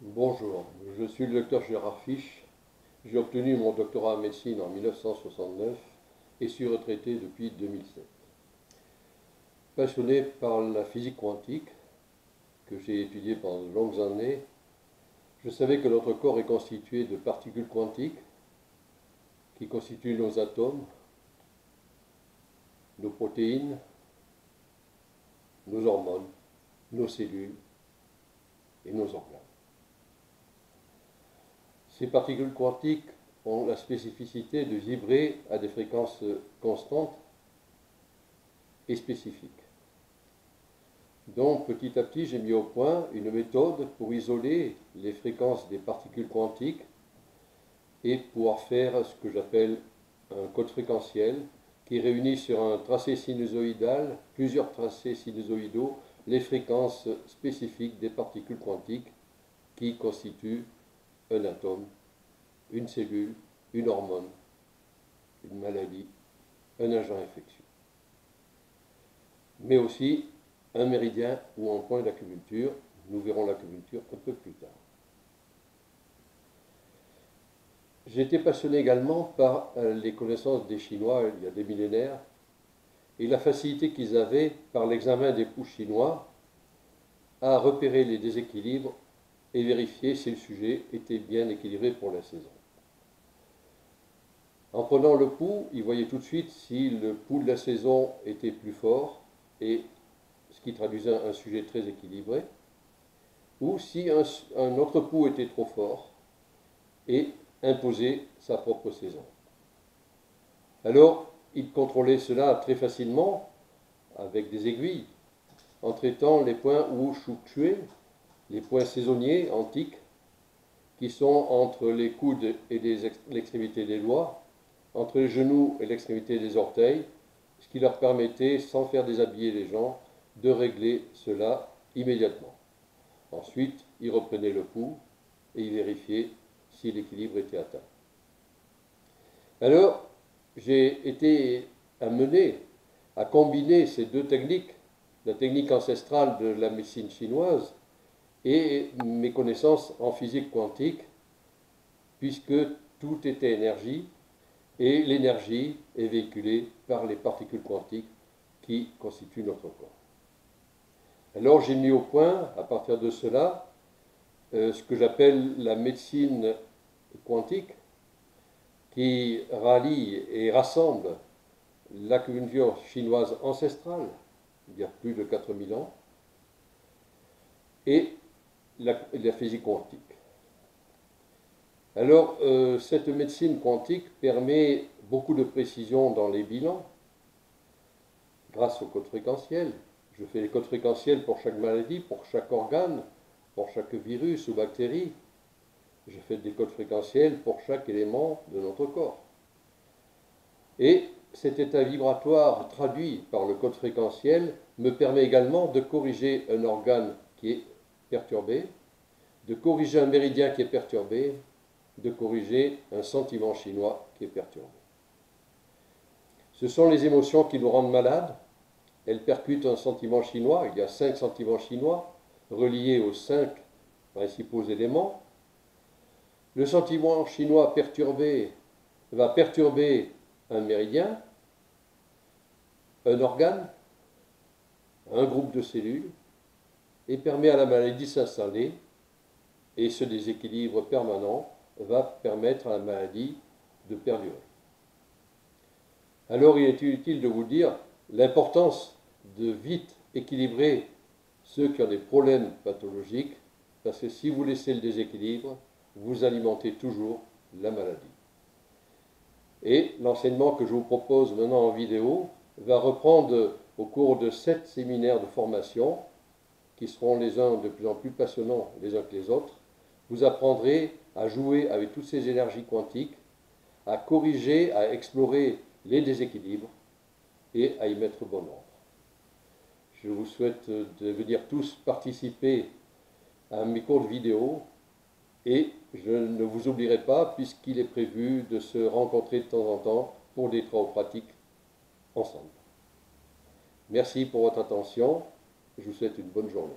Bonjour, je suis le docteur Gérard Fisch. J'ai obtenu mon doctorat en médecine en 1969 et suis retraité depuis 2007. Passionné par la physique quantique, que j'ai étudiée pendant de longues années, je savais que notre corps est constitué de particules quantiques qui constituent nos atomes, nos protéines, nos hormones, nos cellules et nos organes. Ces particules quantiques ont la spécificité de vibrer à des fréquences constantes et spécifiques. Donc petit à petit, j'ai mis au point une méthode pour isoler les fréquences des particules quantiques et pouvoir faire ce que j'appelle un code fréquentiel qui réunit sur un tracé sinusoïdal, plusieurs tracés sinusoïdaux, les fréquences spécifiques des particules quantiques qui constituent un atome, une cellule, une hormone, une maladie, un agent infectieux. Mais aussi un méridien ou un point d'acupuncture. Nous verrons l'acupuncture un peu plus tard. J'ai été passionné également par les connaissances des Chinois il y a des millénaires et la facilité qu'ils avaient par l'examen des pouls chinois à repérer les déséquilibres et vérifier si le sujet était bien équilibré pour la saison. En prenant le pouls, ils voyaient tout de suite si le pouls de la saison était plus fort, et ce qui traduisait un sujet très équilibré, ou si un autre pouls était trop fort et imposait sa propre saison. Alors, ils contrôlaient cela très facilement avec des aiguilles, en traitant les points Wu Shu Xue, les points saisonniers antiques, qui sont entre les coudes et l'extrémité des doigts, entre les genoux et l'extrémité des orteils, ce qui leur permettait, sans faire déshabiller les gens, de régler cela immédiatement. Ensuite, ils reprenaient le pouls et ils vérifiaient si l'équilibre était atteint. Alors, j'ai été amené à combiner ces deux techniques, la technique ancestrale de la médecine chinoise et mes connaissances en physique quantique, puisque tout était énergie, et l'énergie est véhiculée par les particules quantiques qui constituent notre corps. Alors j'ai mis au point, à partir de cela, ce que j'appelle la médecine quantique, qui rallie et rassemble l'acupuncture chinoise ancestrale, il y a plus de 4000 ans, et la physique quantique. Alors, cette médecine quantique permet beaucoup de précision dans les bilans grâce au code fréquentiel. Je fais les codes fréquentiels pour chaque maladie, pour chaque organe, pour chaque virus ou bactérie. Je fais des codes fréquentiels pour chaque élément de notre corps. Et cet état vibratoire traduit par le code fréquentiel me permet également de corriger un organe qui est perturbé, de corriger un méridien qui est perturbé, de corriger un sentiment chinois qui est perturbé. Ce sont les émotions qui nous rendent malades. Elles percutent un sentiment chinois. Il y a 5 sentiments chinois reliés aux 5 principaux éléments. Le sentiment chinois perturbé va perturber un méridien, un organe, un groupe de cellules, et permet à la maladie de s'installer, et ce déséquilibre permanent va permettre à la maladie de perdurer. Alors il est utile de vous dire l'importance de vite équilibrer ceux qui ont des problèmes pathologiques, parce que si vous laissez le déséquilibre, vous alimentez toujours la maladie. Et l'enseignement que je vous propose maintenant en vidéo va reprendre au cours de 7 séminaires de formation, qui seront les uns de plus en plus passionnants les uns que les autres. Vous apprendrez à jouer avec toutes ces énergies quantiques, à corriger, à explorer les déséquilibres et à y mettre bon ordre. Je vous souhaite de venir tous participer à mes cours de vidéo et je ne vous oublierai pas puisqu'il est prévu de se rencontrer de temps en temps pour des travaux pratiques ensemble. Merci pour votre attention. Je vous souhaite une bonne journée.